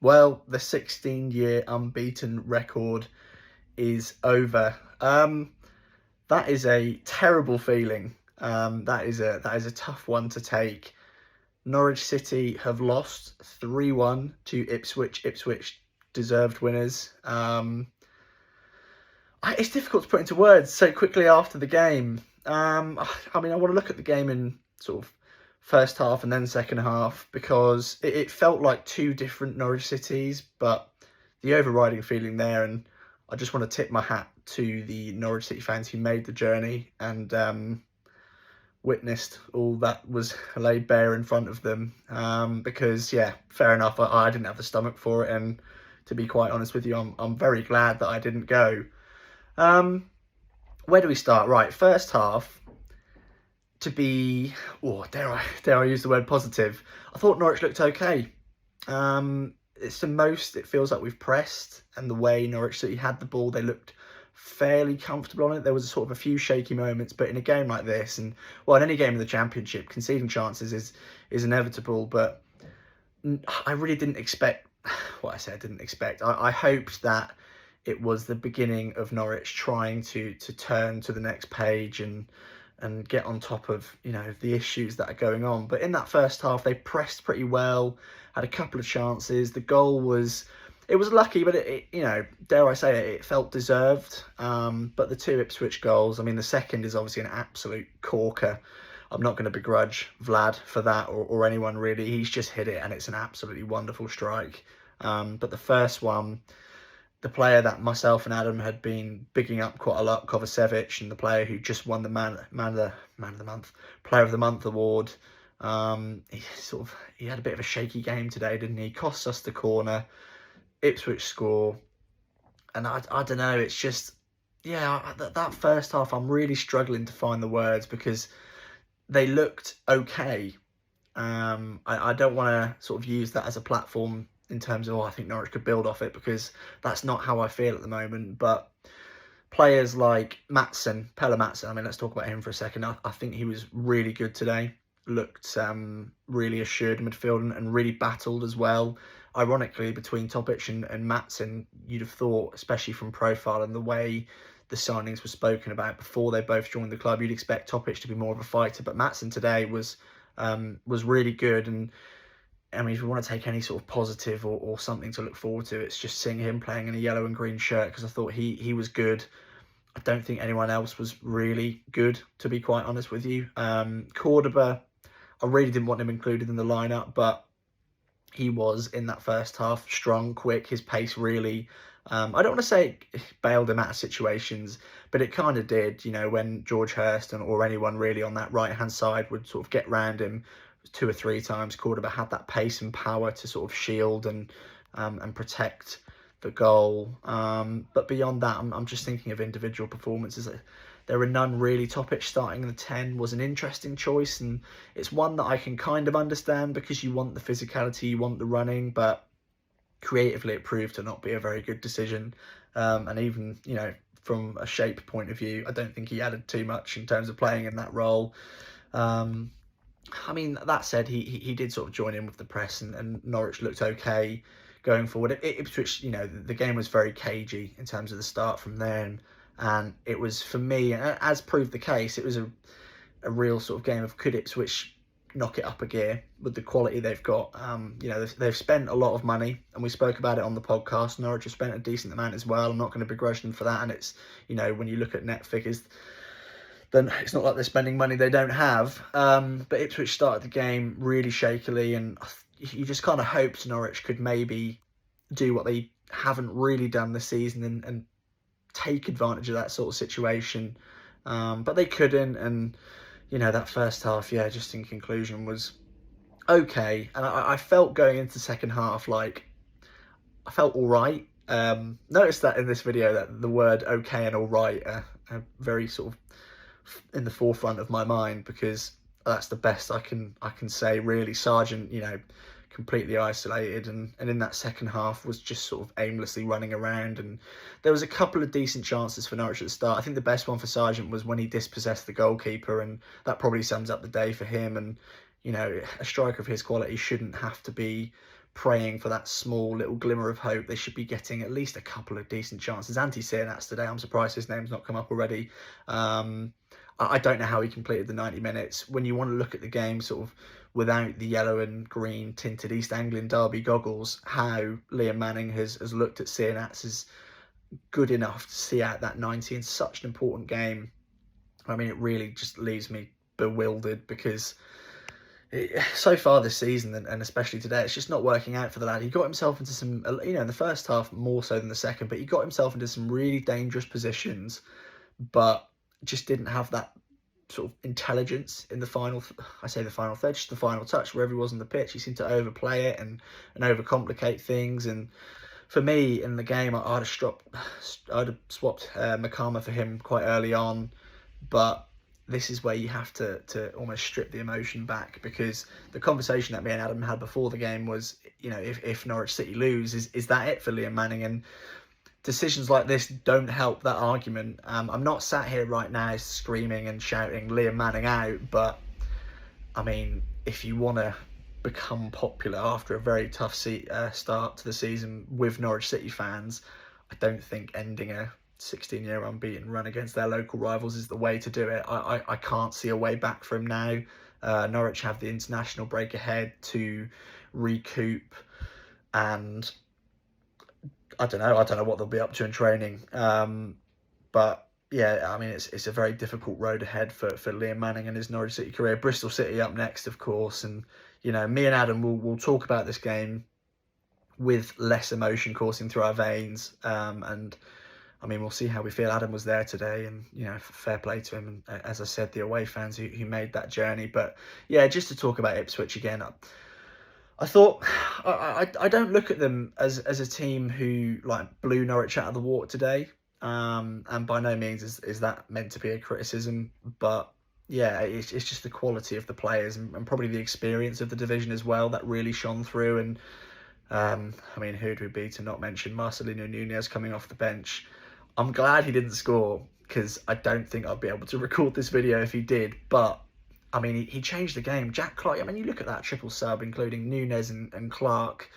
Well, the 16-year unbeaten record is over. That is a terrible feeling. That is a tough one to take. Norwich City have lost 3-1 to Ipswich. Ipswich deserved winners. It's difficult to put into words so quickly after the game. I mean, I want to look at the game in sort of first half and then second half because it felt like two different Norwich Cities, but the overriding feeling there, and I just want to tip my hat to the Norwich City fans who made the journey and witnessed all that was laid bare in front of them. Because yeah, fair enough, I didn't have the stomach for it, and to be quite honest with you, I'm very glad that I didn't go. Where do we start? Right, first half. To be, dare I use the word positive? I thought Norwich looked okay. It's the most it feels like we've pressed, and the way Norwich City had the ball, they looked fairly comfortable on it. There was sort of a few shaky moments, but in a game like this, and well, in any game in the Championship, conceding chances is inevitable. But I really didn't expect what I said. I didn't expect. I hoped that it was the beginning of Norwich trying to turn to the next page and get on top of, the issues that are going on. But in that first half, they pressed pretty well, had a couple of chances. The goal was lucky, but it dare I say it, it felt deserved. But the two Ipswich goals, I mean, the second is obviously an absolute corker. I'm not going to begrudge Vlad for that, or anyone really. He's just hit it, and it's an absolutely wonderful strike. But the first one, the player that myself and Adam had been bigging up quite a lot, Kovacevic, and the player who just won the Player of the Month award. He had a bit of a shaky game today, didn't he? Cost us the corner, Ipswich score, and I don't know. It's just that first half I'm really struggling to find the words because they looked okay. I don't want to sort of use that as a platform in terms of, I think Norwich could build off it, because that's not how I feel at the moment. But players like Pelle Matson, I mean, let's talk about him for a second. I think he was really good today. Looked really assured in midfield and really battled as well. Ironically, between Topic and Matson, you'd have thought, especially from profile and the way the signings were spoken about before they both joined the club, you'd expect Topic to be more of a fighter. But Matson today was really good. And I mean, if we want to take any sort of positive or something to look forward to, it's just seeing him playing in a yellow and green shirt, because I thought he was good. I don't think anyone else was really good, to be quite honest with you. Cordoba, I really didn't want him included in the lineup, but he was, in that first half, strong, quick. His pace really, I don't want to say it bailed him out of situations, but it kind of did, when George Hurst or anyone really on that right-hand side would sort of get round him 2 or 3 times. Cordoba had that pace and power to sort of shield and protect the goal. But beyond that, I'm just thinking of individual performances. There are none really. Topic starting in the 10 was an interesting choice, and it's one that I can kind of understand because you want the physicality, you want the running, but creatively it proved to not be a very good decision. And even, from a shape point of view, I don't think he added too much in terms of playing in that role. I mean, that said, he did sort of join in with the press, and Norwich looked okay going forward. Ipswich, the game was very cagey in terms of the start from there, and it was, for me, as proved the case, it was a real sort of game of, could Ipswich knock it up a gear with the quality they've got? They've spent a lot of money, and we spoke about it on the podcast. Norwich have spent a decent amount as well. I'm not going to begrudge them for that, and it's, when you look at net figures, then it's not like they're spending money they don't have. But Ipswich started the game really shakily, and you just kind of hoped Norwich could maybe do what they haven't really done this season and take advantage of that sort of situation. But they couldn't, and, that first half, just in conclusion, was okay. And I felt going into the second half, like, I felt all right. Notice that in this video that the word okay and all right are very sort of in the forefront of my mind, because that's the best I can say, really. Sargent, completely isolated, and in that second half was just sort of aimlessly running around, and there was a couple of decent chances for Norwich at the start. I think the best one for Sargent was when he dispossessed the goalkeeper, and that probably sums up the day for him. And you know, a striker of his quality shouldn't have to be praying for that small little glimmer of hope. They should be getting at least a couple of decent chances. Anti-Cernats today, I'm surprised his name's not come up already. I don't know how he completed the 90 minutes. When you want to look at the game sort of without the yellow and green tinted East Anglian derby goggles, how Liam Manning has looked at Cernats is good enough to see out that 90 in such an important game. I mean, it really just leaves me bewildered because so far this season, and especially today, it's just not working out for the lad. He got himself into some, you know, in the first half more so than the second, but he got himself into some really dangerous positions, but just didn't have that sort of intelligence in the final, I say the final third, just the final touch, wherever he was on the pitch. He seemed to overplay it and overcomplicate things. And for me, in the game, I'd have swapped Makama for him quite early on, but this is where you have to almost strip the emotion back, because the conversation that me and Adam had before the game was, you know, if Norwich City lose, is that it for Liam Manning? And decisions like this don't help that argument. I'm not sat here right now screaming and shouting Liam Manning out, but I mean, if you want to become popular after a very tough start to the season with Norwich City fans, I don't think ending a 16-year unbeaten run against their local rivals is the way to do it. I can't see a way back from now. Norwich have the international break ahead to recoup, and I don't know what they'll be up to in training. But yeah, I mean, it's a very difficult road ahead for Liam Manning and his Norwich City career. Bristol City up next, of course, and you know, me and Adam will talk about this game with less emotion coursing through our veins, and I mean, we'll see how we feel. Adam was there today, and you know, fair play to him. And as I said, the away fans who made that journey. But yeah, just to talk about Ipswich again, I thought I don't look at them as a team who like blew Norwich out of the water today. And by no means is that meant to be a criticism, but yeah, it's just the quality of the players and probably the experience of the division as well that really shone through. And I mean, who'd we be to not mention Marcelino Nunez coming off the bench? I'm glad he didn't score, because I don't think I'd be able to record this video if he did. But I mean, he changed the game. Jack Clark, I mean, you look at that triple sub, including Nunez and Clark.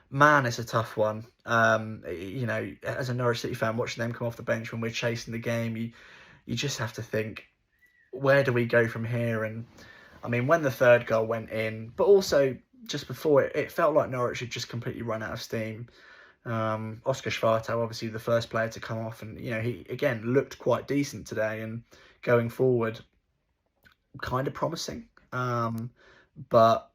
Man, it's a tough one. You know, as a Norwich City fan, watching them come off the bench when we're chasing the game, you just have to think, where do we go from here? And I mean, when the third goal went in, but also just before it felt like Norwich had just completely run out of steam. Oscar Schwartau, obviously the first player to come off, and you know, he again looked quite decent today, and going forward, kind of promising. But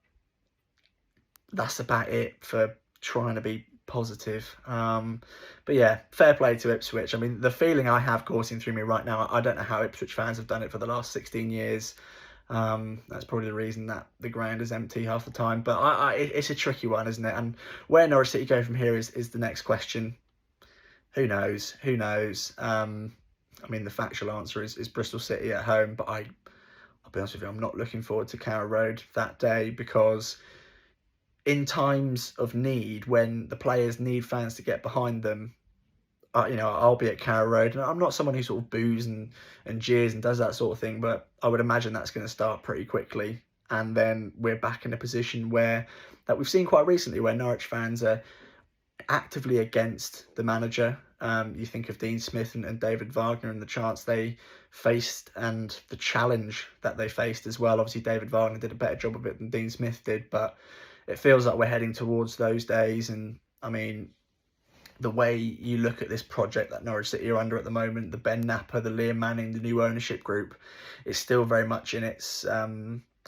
that's about it for trying to be positive. But yeah, fair play to Ipswich. I mean, the feeling I have coursing through me right now, I don't know how Ipswich fans have done it for the last 16 years. That's probably the reason that the ground is empty half the time. But it's a tricky one, isn't it? And where Norwich City go from here is the next question. Who knows? Who knows? I mean, the factual answer is Bristol City at home. But I'll be honest with you, I'm not looking forward to Carrow Road that day, because in times of need, when the players need fans to get behind them, you know, I'll be at Carrow Road, and I'm not someone who sort of boos and jeers and does that sort of thing, but I would imagine that's going to start pretty quickly, and then we're back in a position where that we've seen quite recently, where Norwich fans are actively against the manager. You think of Dean Smith and David Wagner and the chance they faced and the challenge that they faced as well. Obviously, David Wagner did a better job of it than Dean Smith did, but it feels like we're heading towards those days. And I mean, the way you look at this project that Norwich City are under at the moment, the Ben Napper, the Liam Manning, the new ownership group, is still very much in its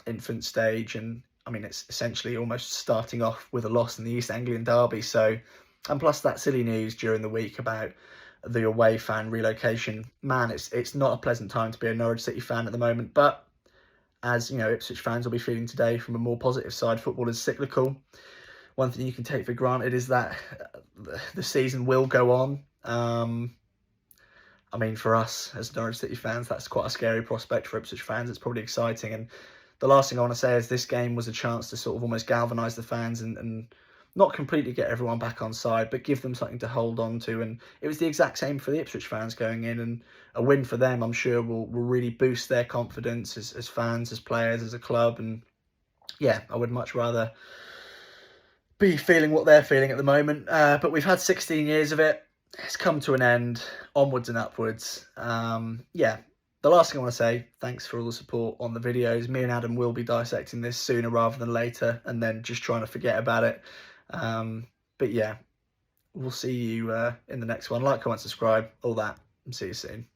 infant stage. And I mean, it's essentially almost starting off with a loss in the East Anglian derby. So, and plus that silly news during the week about the away fan relocation. Man, it's not a pleasant time to be a Norwich City fan at the moment. But as you know, Ipswich fans will be feeling today from a more positive side, football is cyclical. One thing you can take for granted is that the season will go on. I mean, for us as Norwich City fans, that's quite a scary prospect. For Ipswich fans, it's probably exciting. And the last thing I want to say is this game was a chance to sort of almost galvanise the fans and not completely get everyone back on side, but give them something to hold on to. And it was the exact same for the Ipswich fans going in, and a win for them, I'm sure, will really boost their confidence as fans, as players, as a club. And yeah, I would much rather be feeling what they're feeling at the moment. But we've had 16 years of it. It's come to an end, onwards and upwards. Yeah, the last thing I want to say, thanks for all the support on the videos. Me and Adam will be dissecting this sooner rather than later, and then just trying to forget about it. But yeah, we'll see you in the next one. Like, comment, subscribe, all that, and see you soon.